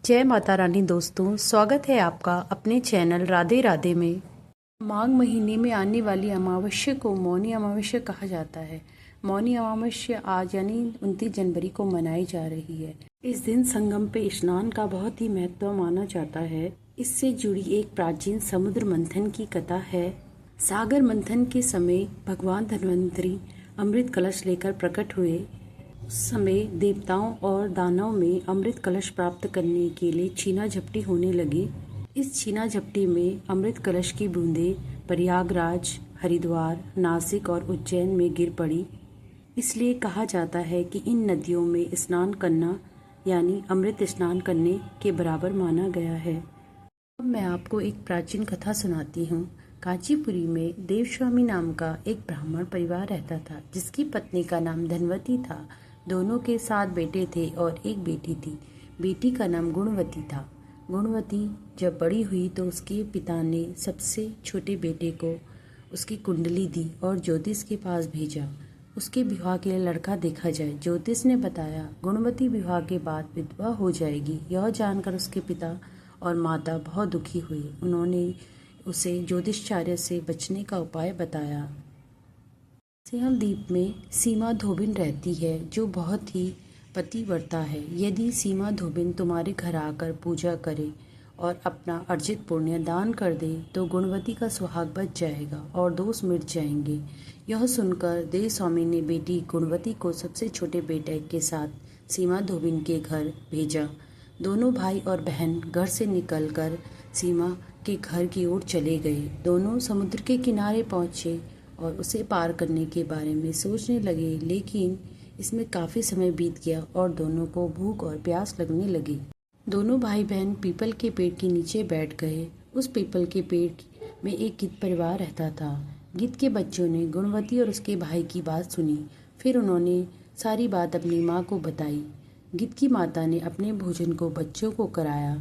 जय माता रानी दोस्तों, स्वागत है आपका अपने चैनल राधे राधे में। माघ महीने में आने वाली अमावस्या को मौनी अमावस्या कहा जाता है। मौनी अमावस्या आज यानी 29 जनवरी को मनाई जा रही है। इस दिन संगम पे स्नान का बहुत ही महत्व माना जाता है। इससे जुड़ी एक प्राचीन समुद्र मंथन की कथा है। सागर मंथन के समय भगवान धन्वंतरी अमृत कलश लेकर प्रकट हुए। उस समय देवताओं और दानवों में अमृत कलश प्राप्त करने के लिए छीना झपटी होने लगी। इस छीना झपटी में अमृत कलश की बूंदें प्रयागराज, हरिद्वार, नासिक और उज्जैन में गिर पड़ी। इसलिए कहा जाता है कि इन नदियों में स्नान करना यानी अमृत स्नान करने के बराबर माना गया है। अब मैं आपको एक प्राचीन कथा सुनाती हूँ। कांचीपुरी में देवस्वामी नाम का एक ब्राह्मण परिवार रहता था, जिसकी पत्नी का नाम धनवती था। दोनों के 7 बेटे थे और एक बेटी थी। बेटी का नाम गुणवती था। गुणवती जब बड़ी हुई तो उसके पिता ने सबसे छोटे बेटे को उसकी कुंडली दी और ज्योतिष के पास भेजा। उसके विवाह के लिए लड़का देखा जाए। ज्योतिष ने बताया गुणवती विवाह के बाद विधवा हो जाएगी। यह जानकर उसके पिता और माता बहुत दुखी हुई। उन्होंने उसे ज्योतिषाचार्य से बचने का उपाय बताया। सिंहल द्वीप में सीमा धोबिन रहती है, जो बहुत ही पतिव्रता है। यदि सीमा धोबिन तुम्हारे घर आकर पूजा करे और अपना अर्जित पुण्य दान कर दे तो गुणवती का सुहाग बच जाएगा और दोष मिट जाएंगे। यह सुनकर देवस्वामी ने बेटी गुणवती को सबसे छोटे बेटे के साथ सीमा धोबिन के घर भेजा। दोनों भाई और बहन घर से निकलकर सीमा के घर की ओर चले गए। दोनों समुद्र के किनारे पहुंचे और उसे पार करने के बारे में सोचने लगे, लेकिन इसमें काफ़ी समय बीत गया और दोनों को भूख और प्यास लगने लगी। दोनों भाई बहन पीपल के पेड़ के नीचे बैठ गए। उस पीपल के पेड़ में एक गिद्ध परिवार रहता था। गिद्ध के बच्चों ने गुणवती और उसके भाई की बात सुनी। फिर उन्होंने सारी बात अपनी माँ को बताई। गिद्ध की माता ने अपने भोजन को बच्चों को कराया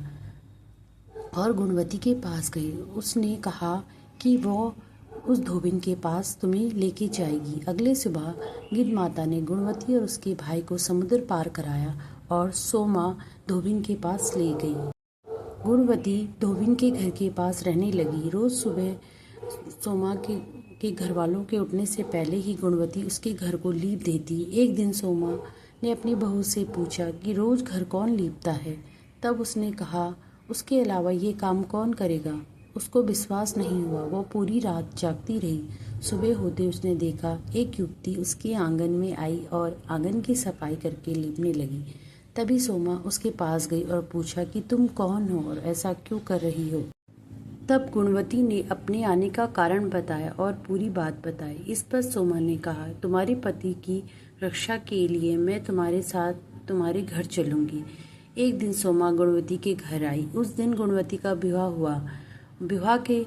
और गुणवती के पास गई। उसने कहा कि वो उस धोबिन के पास तुम्हें लेके जाएगी। अगले सुबह गिद्ध माता ने गुणवती और उसके भाई को समुद्र पार कराया और सोमा धोबिन के पास ले गई। गुणवती धोबिन के घर के पास रहने लगी। रोज सुबह सोमा के घर वालों के उठने से पहले ही गुणवती उसके घर को लीप देती। एक दिन सोमा ने अपनी बहू से पूछा कि रोज घर कौन लीपता है। तब उसने कहा उसके अलावा ये काम कौन करेगा। उसको विश्वास नहीं हुआ। वो पूरी रात जागती रही। सुबह होते उसने देखा एक युवती उसके आंगन में आई और आंगन की सफाई करके लीपने लगी। तभी सोमा उसके पास गई और पूछा कि तुम कौन हो और ऐसा क्यों कर रही हो। तब गुणवती ने अपने आने का कारण बताया और पूरी बात बताई। इस पर सोमा ने कहा तुम्हारे पति की रक्षा के लिए मैं तुम्हारे साथ तुम्हारे घर चलूंगी। एक दिन सोमा गुणवती के घर आई। उस दिन गुणवती का विवाह हुआ। विवाह के